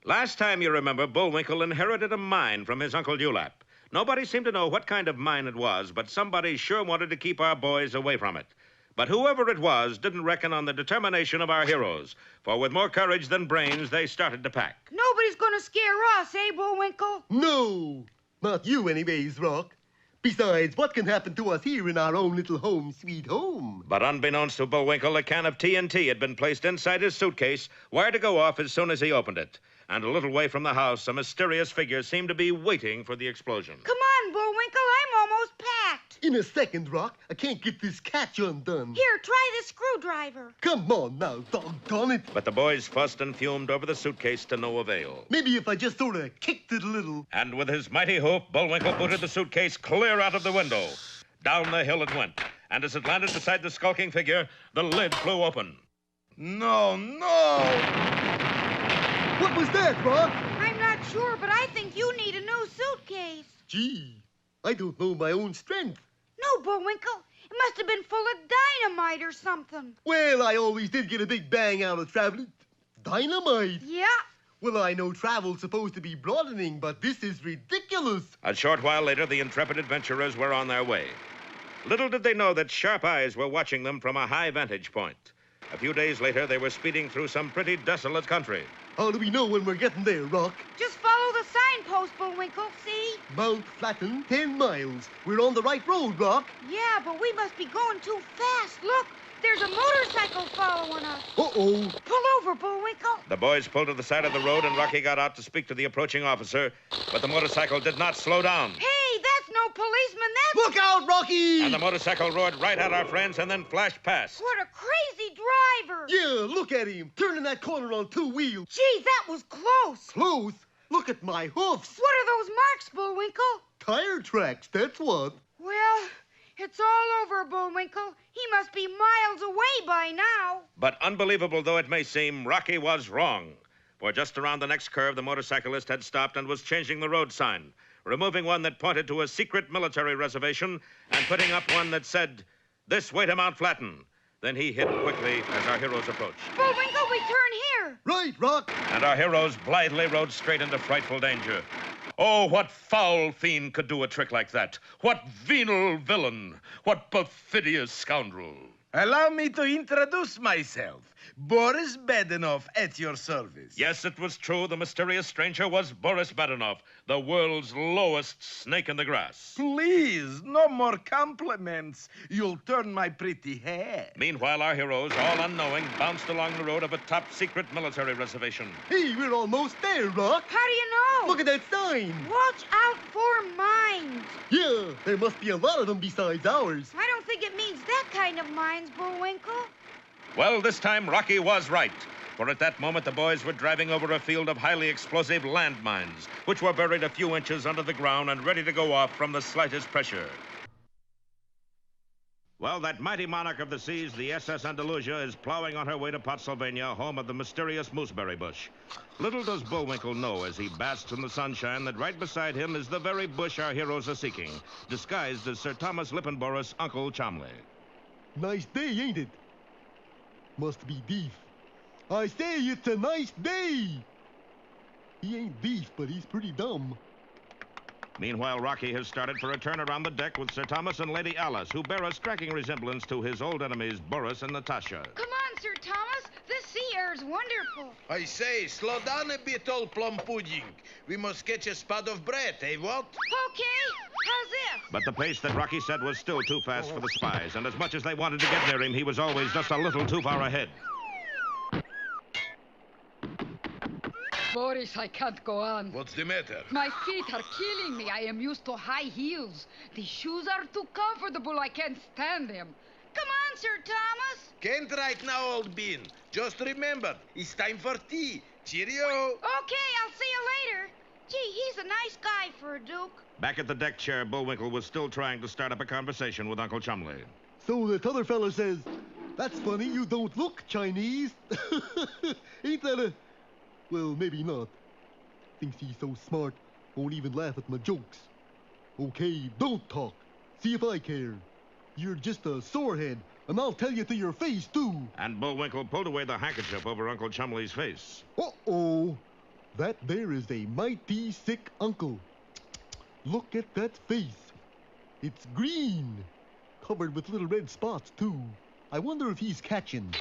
Last time, you remember, Bullwinkle inherited a mine from his Uncle Dewlap. Nobody seemed to know what kind of mine it was, but somebody sure wanted to keep our boys away from it. But whoever it was didn't reckon on the determination of our heroes, for with more courage than brains, they started to pack. Nobody's gonna scare us, eh, Bullwinkle? No, not you anyways, Rock. Besides, what can happen to us here in our own little home, sweet home? But unbeknownst to Bullwinkle, a can of TNT had been placed inside his suitcase, wired to go off as soon as he opened it. And a little way from the house, a mysterious figure seemed to be waiting for the explosion. Come on, Bullwinkle, I'm almost packed. In a second, Rock. I can't get this catch undone. Here, try this screwdriver. Come on now, doggone it. But the boys fussed and fumed over the suitcase to no avail. Maybe if I just sort of kicked it a little. And with his mighty hoof, Bullwinkle booted the suitcase clear out of the window. Down the hill it went, and as it landed beside the skulking figure, the lid flew open. No, no! What was that, Rock? I'm not sure, but I think you need a new suitcase. Gee, I don't know my own strength. No, Bullwinkle. It must have been full of dynamite or something. Well, I always did get a big bang out of traveling. Dynamite? Yeah. Well, I know travel's supposed to be broadening, but this is ridiculous. A short while later, the intrepid adventurers were on their way. Little did they know that sharp eyes were watching them from a high vantage point. A few days later, they were speeding through some pretty desolate country. How do we know when we're getting there, Rock? Just follow the signpost, Bullwinkle, see? Mount Flatten, 10 miles. We're on the right road, Rock. Yeah, but we must be going too fast. Look, there's a motorcycle following us. Uh-oh. Pull over, Bullwinkle. The boys pulled to the side of the road, and Rocky got out to speak to the approaching officer, but the motorcycle did not slow down. Hey, that's no policeman, that's... Look out, Rocky! And the motorcycle roared right at our friends and then flashed past. What a crazy driver! Yeah, look at him, turning that corner on 2 wheels. Gee, that was close. Close? Look at my hoofs. What are those marks, Bullwinkle? Tire tracks, that's what. Well, it's all over, Bullwinkle. He must be miles away by now. But unbelievable though it may seem, Rocky was wrong. For just around the next curve, the motorcyclist had stopped and was changing the road sign, removing one that pointed to a secret military reservation and putting up one that said, "This way to Mount Flatten." Then he hid quickly as our heroes approached. Bullwinkle, we turn here. Right, Rock. And our heroes blithely rode straight into frightful danger. Oh, what foul fiend could do a trick like that? What venal villain? What perfidious scoundrel? Allow me to introduce myself. Boris Badenov at your service. Yes, it was true. The mysterious stranger was Boris Badenov, the world's lowest snake in the grass. Please, no more compliments. You'll turn my pretty hair. Meanwhile, our heroes, all unknowing, bounced along the road of a top-secret military reservation. Hey, we're almost there, Rock. How do you know? Look at that sign. Watch out for mines. Yeah, there must be a lot of them besides ours. I don't think it means that kind of mines, Bullwinkle. Well, this time Rocky was right, For at that moment, the boys were driving over a field of highly explosive landmines, which were buried a few inches under the ground and ready to go off from the slightest pressure. Well, that mighty monarch of the seas, the SS Andalusia, is plowing on her way to Pottsylvania, home of the mysterious mooseberry bush. Little does Bullwinkle know, as he basks in the sunshine, that right beside him is the very bush our heroes are seeking, disguised as Sir Thomas Lippenboris' Uncle Chomley. Nice day, ain't it? Must be beef. I say it's a nice day. He ain't beef, but he's pretty dumb. Meanwhile, Rocky has started for a turn around the deck with Sir Thomas and Lady Alice, who bear a striking resemblance to his old enemies, Boris and Natasha. Come on, Sir Thomas. This sea air's wonderful. I say, slow down a bit, old plum pudding. We must catch a spot of bread, eh, what? Okay. How's this? But the pace that Rocky set was still too fast for the spies, and as much as they wanted to get near him, he was always just a little too far ahead. Boris, I can't go on. What's the matter? My feet are killing me. I am used to high heels. The shoes are too comfortable. I can't stand them. Come on, Sir Thomas. Can't right now, old bean. Just remember, it's time for tea. Cheerio. Okay, I'll see you later. Gee, he's a nice guy for a duke. Back at the deck chair, Bullwinkle was still trying to start up a conversation with Uncle Chumley. So that other fella says, "That's funny, you don't look Chinese." Ain't that a... Well, maybe not. Thinks he's so smart, won't even laugh at my jokes. Okay, don't talk. See if I care. You're just a sorehead, and I'll tell you to your face, too. And Bullwinkle pulled away the handkerchief over Uncle Chumley's face. Uh-oh. That there is a mighty sick uncle. Look at that face. It's green. Covered with little red spots, too. I wonder if he's catching.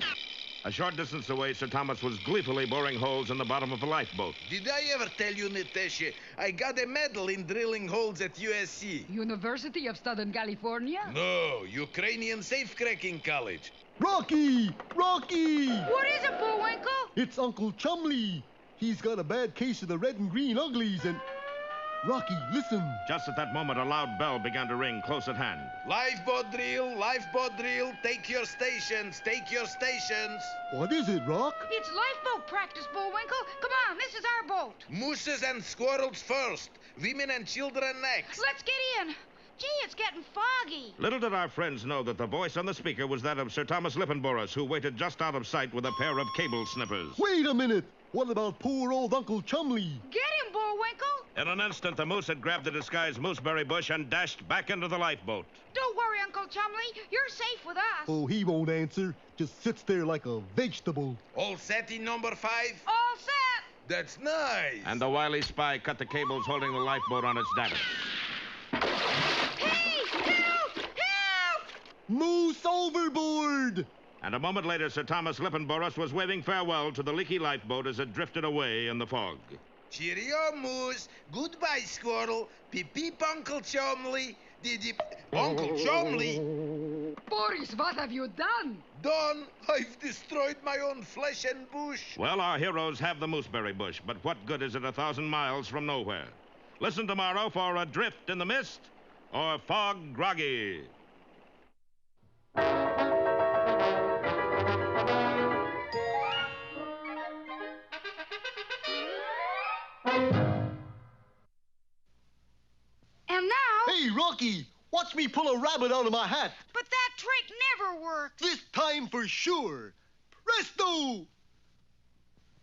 A short distance away, Sir Thomas was gleefully boring holes in the bottom of a lifeboat. Did I ever tell you, Natasha, I got a medal in drilling holes at USC? University of Southern California? No, Ukrainian Safecracking College. Rocky! Rocky! What is it, Bullwinkle? It's Uncle Chumley. He's got a bad case of the red and green uglies and... Rocky, listen. Just at that moment, a loud bell began to ring close at hand. Lifeboat drill, take your stations, take your stations. What is it, Rock? It's lifeboat practice, Bullwinkle. Come on, this is our boat. Mooses and squirrels first, women and children next. Let's get in. Gee, it's getting foggy. Little did our friends know that the voice on the speaker was that of Sir Thomas Lippenboris, who waited just out of sight with a pair of cable snippers. Wait a minute. What about poor old Uncle Chumley? Get him, Bullwinkle. In an instant, the moose had grabbed the disguised mooseberry bush and dashed back into the lifeboat. Don't worry, Uncle Chumley. You're safe with us. Oh, he won't answer. Just sits there like a vegetable. All set in number 5? All set. That's nice. And the wily spy cut the cables holding the lifeboat on its davit. Hey, help! Help! Moose overboard! And a moment later, Sir Thomas Lippenboris was waving farewell to the leaky lifeboat as it drifted away in the fog. Cheerio, Moose. Goodbye, Squirrel. Peep, Uncle Chumley. Uncle Chumley? Boris, what have you done? Done? I've destroyed my own flesh and bush. Well, our heroes have the mooseberry bush, but what good is it 1,000 miles from nowhere? Listen tomorrow for Adrift in the Mist or Fog Groggy. And now... Hey, Rocky! Watch me pull a rabbit out of my hat! But that trick never works. This time for sure! Presto!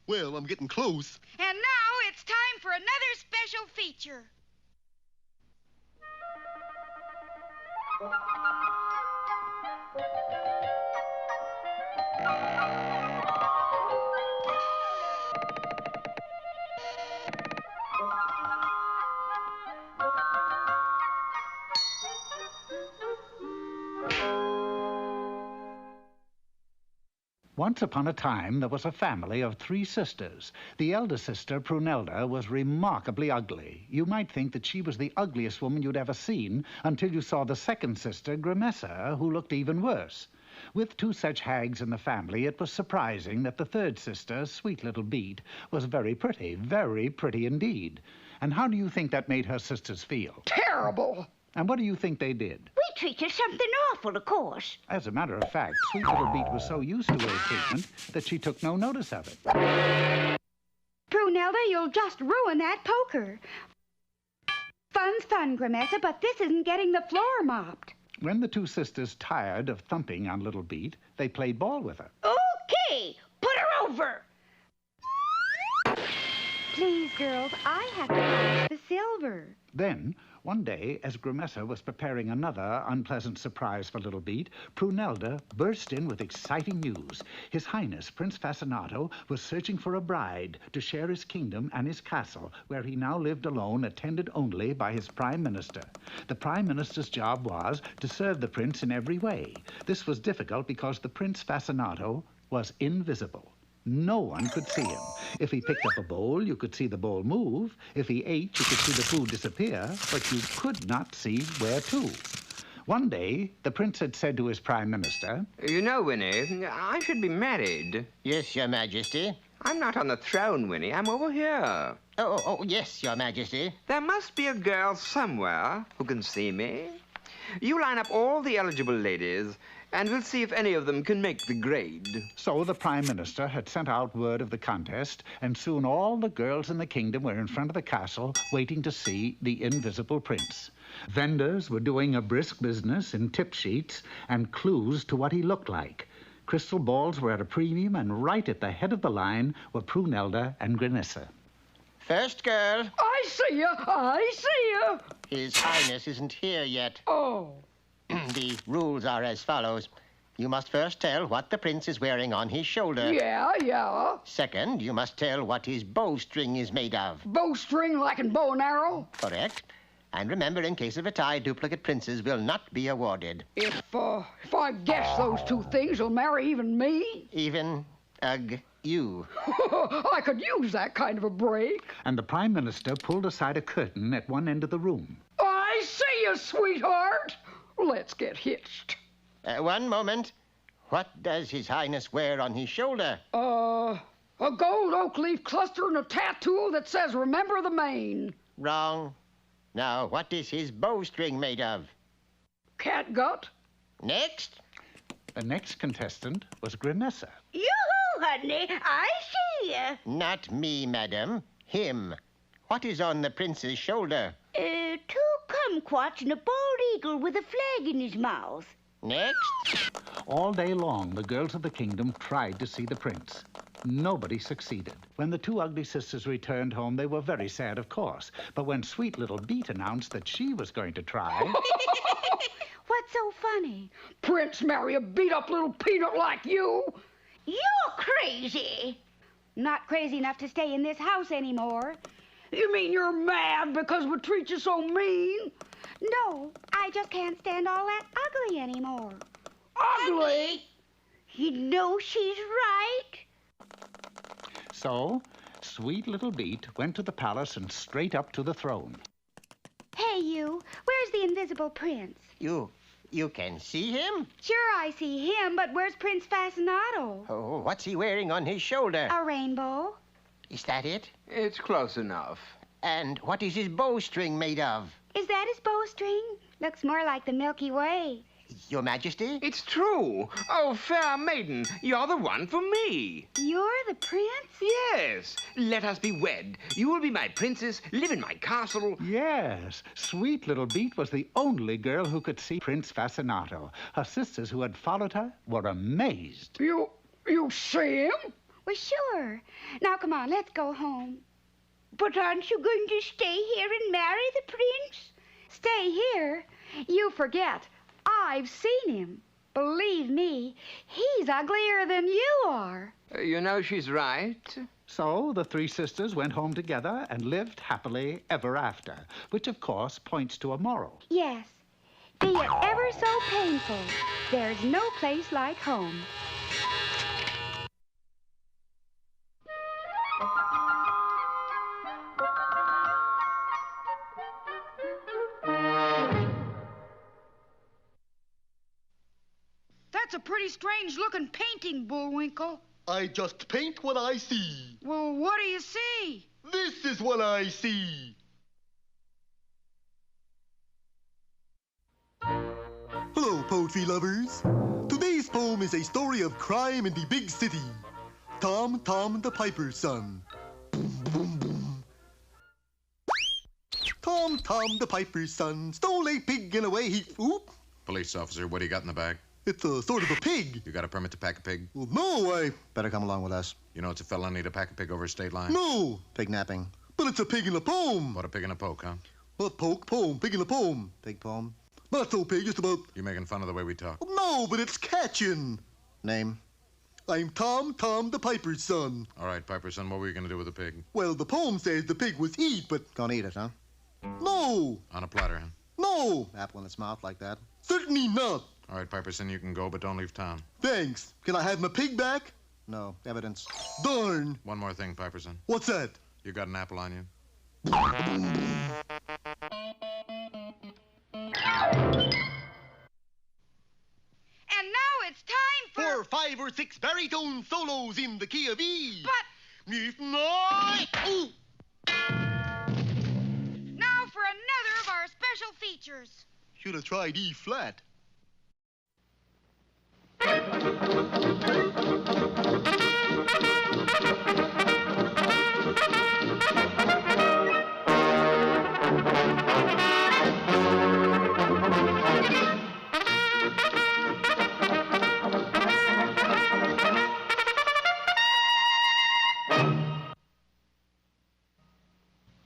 Well, I'm getting close. And now it's time for another special feature. Once upon a time, there was a family of 3 sisters. The elder sister, Prunelda, was remarkably ugly. You might think that she was the ugliest woman you'd ever seen until you saw the second sister, Grimessa, who looked even worse. With 2 such hags in the family, it was surprising that the third sister, sweet little Beat, was very pretty indeed. And how do you think that made her sisters feel? Terrible! And what do you think they did? We treat you something awful, of course. As a matter of fact, Sweet Little Beat was so used to ill treatment that she took no notice of it. Prunelda, you'll just ruin that poker. Fun's fun, Grimessa, but this isn't getting the floor mopped. When the two sisters tired of thumping on Little Beat, they played ball with her. Okay, put her over. Please, girls, I have to polish the silver. Then, one day, as Grimessa was preparing another unpleasant surprise for Little Beat, Prunelda burst in with exciting news. His Highness, Prince Fascinato, was searching for a bride to share his kingdom and his castle, where he now lived alone, attended only by his Prime Minister. The Prime Minister's job was to serve the prince in every way. This was difficult because the Prince Fascinato was invisible. No one could see him. If he picked up a bowl, you could see the bowl move. If he ate, you could see the food disappear, but you could not see where to. One day, the prince had said to his Prime Minister, You know, Winnie, I should be married. Yes, Your Majesty. I'm not on the throne, Winnie. I'm over here. Oh, yes, Your Majesty. There must be a girl somewhere who can see me. You line up all the eligible ladies, and we'll see if any of them can make the grade. So the Prime Minister had sent out word of the contest, and soon all the girls in the kingdom were in front of the castle waiting to see the invisible prince. Vendors were doing a brisk business in tip sheets and clues to what he looked like. Crystal balls were at a premium, and right at the head of the line were Prunelda and Grimessa. First girl. I see you. I see you. His Highness isn't here yet. Oh. The rules are as follows. You must first tell what the prince is wearing on his shoulder. Yeah. Second, you must tell what his bowstring is made of. Bowstring like in bow and arrow? Correct. And remember, in case of a tie, duplicate princes will not be awarded. If I guess those two things, you'll marry even me? Even, you. I could use that kind of a break. And the Prime Minister pulled aside a curtain at one end of the room. I see you, sweetheart. Let's get hitched. One moment. What does His Highness wear on his shoulder? A gold oak leaf cluster and a tattoo that says, Remember the Maine. Wrong. Now, what is his bowstring made of? Catgut. Next. The next contestant was Grimessa. Yoo-hoo, honey. I see you. Not me, madam. Him. What is on the prince's shoulder? Two kumquats and a bald eagle with a flag in his mouth. Next. All day long, the girls of the kingdom tried to see the prince. Nobody succeeded. When the two ugly sisters returned home, they were very sad, of course. But when Sweet Little Beat announced that she was going to try... What's so funny? Prince marry a beat-up little peanut like you? You're crazy. Not crazy enough to stay in this house anymore. You mean you're mad because we treat you so mean? No, I just can't stand all that ugly anymore. Ugly? You know she's right. So, Sweet Little Beat went to the palace and straight up to the throne. Hey, you, where's the invisible prince? You can see him? Sure, I see him, but where's Prince Fascinato? Oh, what's he wearing on his shoulder? A rainbow. Is that it? It's close enough. And what is his bowstring made of? Is that his bowstring? Looks more like the Milky Way. Your Majesty? It's true. Oh, fair maiden, you're the one for me. You're the prince? Yes. Let us be wed. You will be my princess, live in my castle. Yes. Sweet Little Beat was the only girl who could see Prince Fascinato. Her sisters who had followed her were amazed. You see him? Well, sure. Now, come on, let's go home. But aren't you going to stay here and marry the prince? Stay here? You forget. I've seen him. Believe me, he's uglier than you are. You know she's right. So the three sisters went home together and lived happily ever after, which of course points to a moral. Yes. Be it ever so painful, there's no place like home. That's a pretty strange-looking painting, Bullwinkle. I just paint what I see. Well, what do you see? This is what I see. Hello, poetry lovers. Today's poem is a story of crime in the big city. Tom the Piper's son. Boom, boom, boom. Tom the Piper's son stole a pig and away he... Oop. Police officer, what do you got in the bag? It's a sort of a pig. You got a permit to pack a pig? Well, no, I... Better come along with us. You know it's a felony to pack a pig over a state line? No. Pig napping. But it's a pig in a poem. What, a pig in a poke, huh? What poke? Poem. Pig in a poem. Pig poem? Not so pig, just about... You making fun of the way we talk? No, but it's catching. Name? I'm Tom the Piper's son. All right, Piper's son, what were you going to do with the pig? Well, the poem says the pig was eat, but... Gonna eat it, huh? No. On a platter, huh? No. Apple in its mouth like that? Certainly not. All right, Piper's son, you can go, but don't leave town. Thanks. Can I have my pig back? No. Evidence. Darn. One more thing, Piper's son. What's that? You got an apple on you? And now it's time for 5 or 6 baritone solos in the key of E. But... If not... Ooh. Now for another of our special features. Should have tried E flat.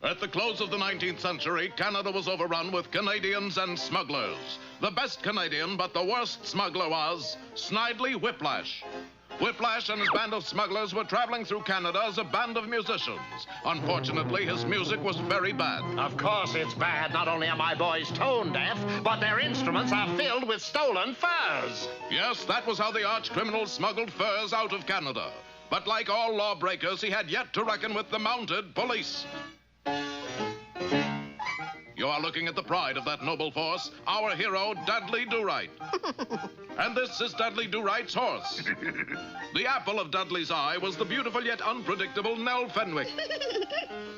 At the close of the 19th century, Canada was overrun with Canadians and smugglers. The best Canadian, but the worst smuggler was Snidely Whiplash. Whiplash and his band of smugglers were traveling through Canada as a band of musicians. Unfortunately, his music was very bad. Of course it's bad. Not only are my boys tone deaf, but their instruments are filled with stolen furs. Yes, that was how the arch-criminal smuggled furs out of Canada. But like all lawbreakers, he had yet to reckon with the mounted police. You are looking at the pride of that noble force, our hero, Dudley Do-Right. And this is Dudley Do-Right's horse. The apple of Dudley's eye was the beautiful yet unpredictable Nell Fenwick.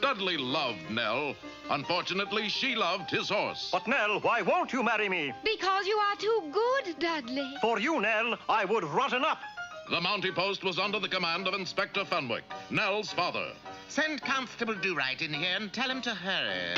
Dudley loved Nell. Unfortunately, she loved his horse. But, Nell, why won't you marry me? Because you are too good, Dudley. For you, Nell, I would rotten up. The Mountie post was under the command of Inspector Fenwick, Nell's father. Send Constable Do-Right in here and tell him to hurry.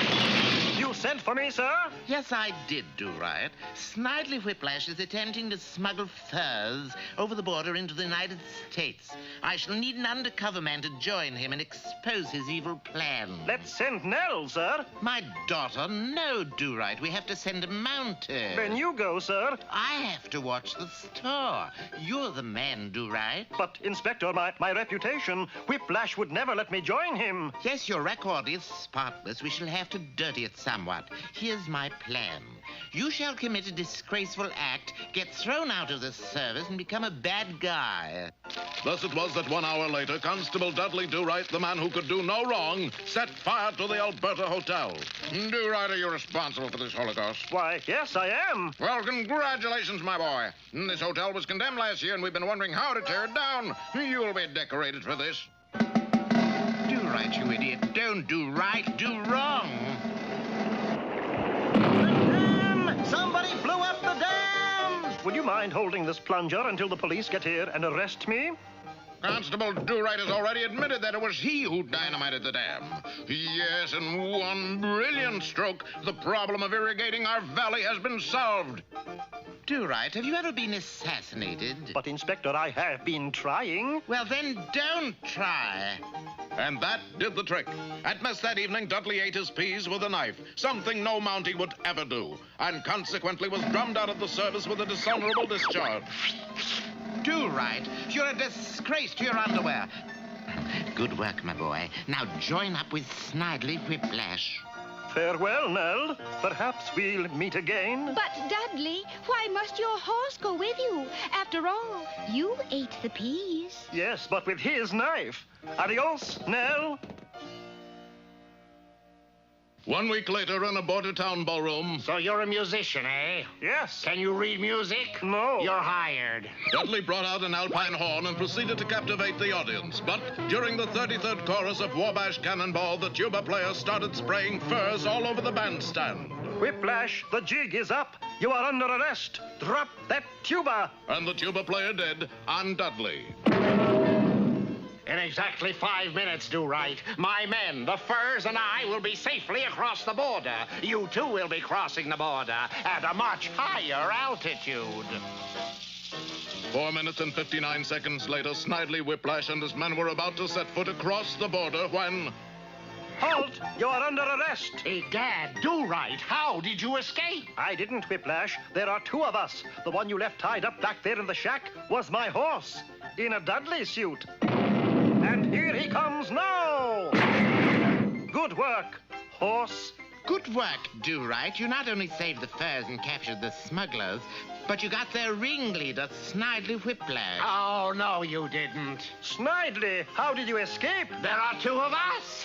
You sent for me, sir? Yes, I did, Do-Right. Snidely Whiplash is attempting to smuggle furs over the border into the United States. I shall need an undercover man to join him and expose his evil plan. Let's send Nell, sir. My daughter, no, Do-Right. We have to send a mounted. Then you go, sir. I have to watch the store. You're the man, Do-Right. But, Inspector, my reputation, Whiplash would never let me join him. Yes, your record is spotless. We shall have to dirty it somewhat. Here's my plan. You shall commit a disgraceful act, get thrown out of the service, and become a bad guy. Thus it was that 1 hour later, Constable Dudley Do-Right, the man who could do no wrong, set fire to the Alberta Hotel. Do-Right, are you responsible for this holocaust? Why, yes, I am. Well, congratulations, my boy. This hotel was condemned last year, and we've been wondering how to tear it down. You'll be decorated for this. Do right, you idiot. Don't do right, do wrong. Somebody blew up the dam! Would you mind holding this plunger until the police get here and arrest me? Constable Do-Right has already admitted that it was he who dynamited the dam. Yes, in one brilliant stroke, the problem of irrigating our valley has been solved. Do-Right, have you ever been assassinated? But, Inspector, I have been trying. Well, then don't try. And that did the trick. At mess that evening, Dudley ate his peas with a knife, something no Mountie would ever do, and consequently was drummed out of the service with a dishonorable discharge. Do-Right, you're a disgrace to your underwear. Good work, my boy. Now join up with Snidely Whiplash. Farewell, Nell. Perhaps we'll meet again. But, Dudley, why must your horse go with you? After all, you ate the peas. Yes, but with his knife. Adios, Nell. 1 week later in a border-town ballroom. So you're a musician, eh? Yes. Can you read music? No. You're hired. Dudley brought out an alpine horn and proceeded to captivate the audience. But during the 33rd chorus of Wabash Cannonball, the tuba player started spraying furs all over the bandstand. Whiplash, the jig is up. You are under arrest. Drop that tuba. And the tuba player did on Dudley. In exactly 5 minutes, Do-Right, my men, the Furs, and I will be safely across the border. You, too, will be crossing the border at a much higher altitude. 4 minutes and 59 seconds later, Snidely Whiplash and his men were about to set foot across the border when... Halt! You are under arrest. Egad, Do-Right, how did you escape? I didn't, Whiplash. There are 2 of us. The one you left tied up back there in the shack was my horse, in a Dudley suit. And here he comes now! Good work, horse. Good work, Do-Right. You not only saved the furs and captured the smugglers, but you got their ringleader, Snidely Whiplash. Oh, no, you didn't. Snidely, how did you escape? There are 2 of us.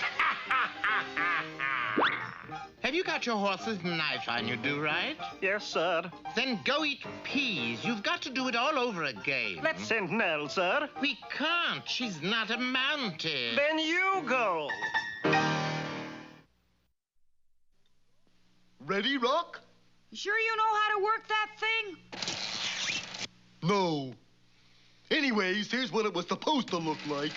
Have you got your horse's knife on you, Do-Right? Yes, sir. Then go eat peas. You've got to do it all over again. Let's send Nell, sir. We can't. She's not a mounted. Then you go. Ready, Rock? You sure you know how to work that thing? No. Anyways, here's what it was supposed to look like.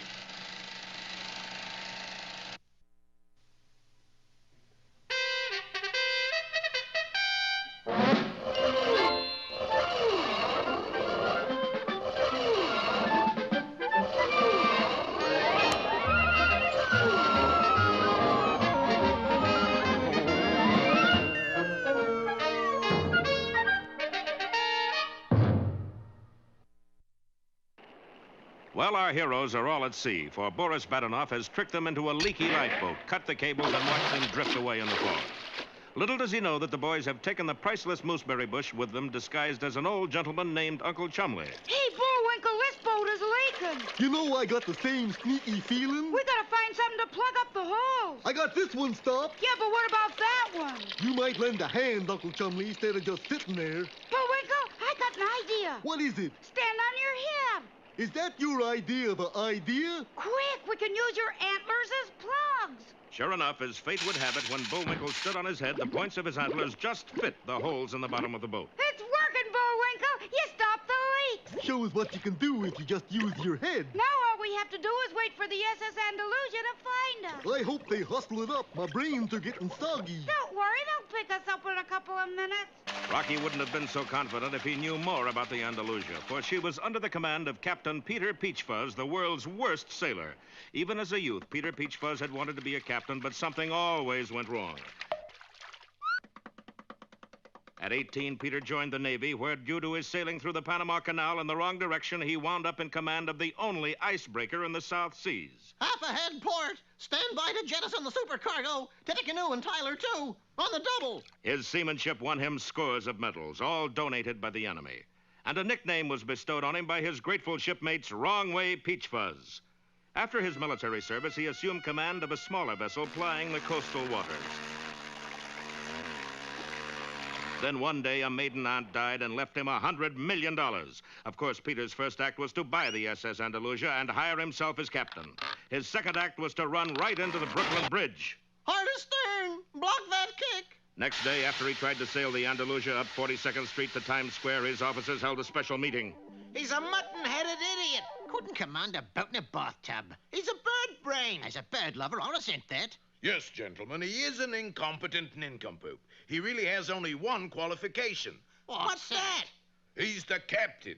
Well, our heroes are all at sea, for Boris Badenov has tricked them into a leaky lifeboat, cut the cables, and watched them drift away in the fog. Little does he know that the boys have taken the priceless mooseberry bush with them, disguised as an old gentleman named Uncle Chumley. Hey, Bullwinkle, this boat is leaking. You know, I got the same sneaky feeling. We gotta find something to plug up the holes. I got this one stopped. Yeah, but what about that one? You might lend a hand, Uncle Chumley, instead of just sitting there. Bullwinkle, I got an idea. What is it? Stand on your head. Is that your idea of an idea? Quick, we can use your antlers as plugs. Sure enough, as fate would have it, when Bullwinkle stood on his head, the points of his antlers just fit the holes in the bottom of the boat. It's working, Bullwinkle. You stopped the leaks. Shows what you can do if you just use your head. Now all we have to do is wait for the SS Andalusia to find us. I hope they hustle it up. My brains are getting soggy. Don't worry, they'll pick us up in a couple of minutes. Rocky wouldn't have been so confident if he knew more about the Andalusia, for she was under the command of Captain Peter Peachfuzz, the world's worst sailor. Even as a youth, Peter Peachfuzz had wanted to be a captain, but something always went wrong. At 18, Peter joined the Navy, where, due to his sailing through the Panama Canal in the wrong direction, he wound up in command of the only icebreaker in the South Seas. Half ahead, port. Stand by to jettison the supercargo. Tippecanoe and Tyler, too. On the double. His seamanship won him scores of medals, all donated by the enemy. And a nickname was bestowed on him by his grateful shipmates, Wrong Way Peachfuzz. After his military service, he assumed command of a smaller vessel plying the coastal waters. Then one day, a maiden aunt died and left him $100 million. Of course, Peter's first act was to buy the SS Andalusia and hire himself as captain. His second act was to run right into the Brooklyn Bridge. Hard astern. Block that kick. Next day, after he tried to sail the Andalusia up 42nd Street to Times Square, his officers held a special meeting. He's a mutton-headed idiot. Couldn't command a boat in a bathtub. He's a bird brain. As a bird lover, I'll assent that. Yes, gentlemen, he is an incompetent nincompoop. He really has only one qualification. What's that? He's the captain.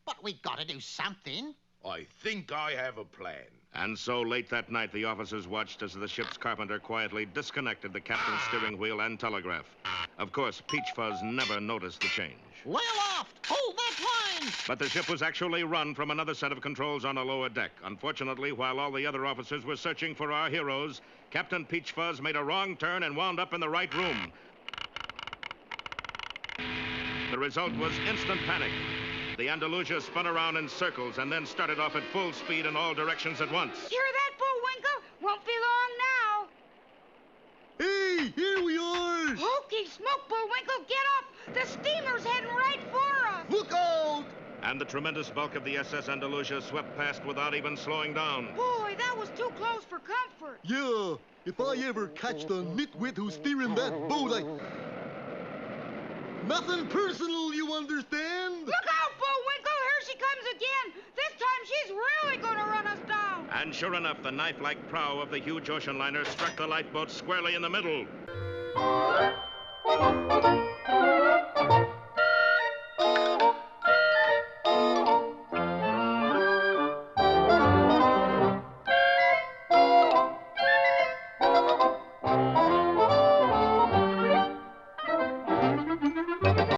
But we gotta do something. I think I have a plan. And so late that night, the officers watched as the ship's carpenter quietly disconnected the captain's steering wheel and telegraph. Of course, Peachfuzz never noticed the change. Lay aloft! Hold that line! But the ship was actually run from another set of controls on a lower deck. Unfortunately, while all the other officers were searching for our heroes, Captain Peachfuzz made a wrong turn and wound up in the right room. The result was instant panic. The Andalusia spun around in circles and then started off at full speed in all directions at once. Hear that, Bullwinkle? Won't be long now. Hey! here we are! Hokey smoke, Bullwinkle, get up! The steamer's heading right for us! Look out! And the tremendous bulk of the SS Andalusia swept past without even slowing down. Boy, that was too close for comfort. Yeah, if I ever catch the nitwit who's steering that boat, Nothing personal, you understand? Look out, Bullwinkle! Here she comes again! This time she's really gonna run us down! And sure enough, the knife-like prow of the huge ocean liner struck the lifeboat squarely in the middle.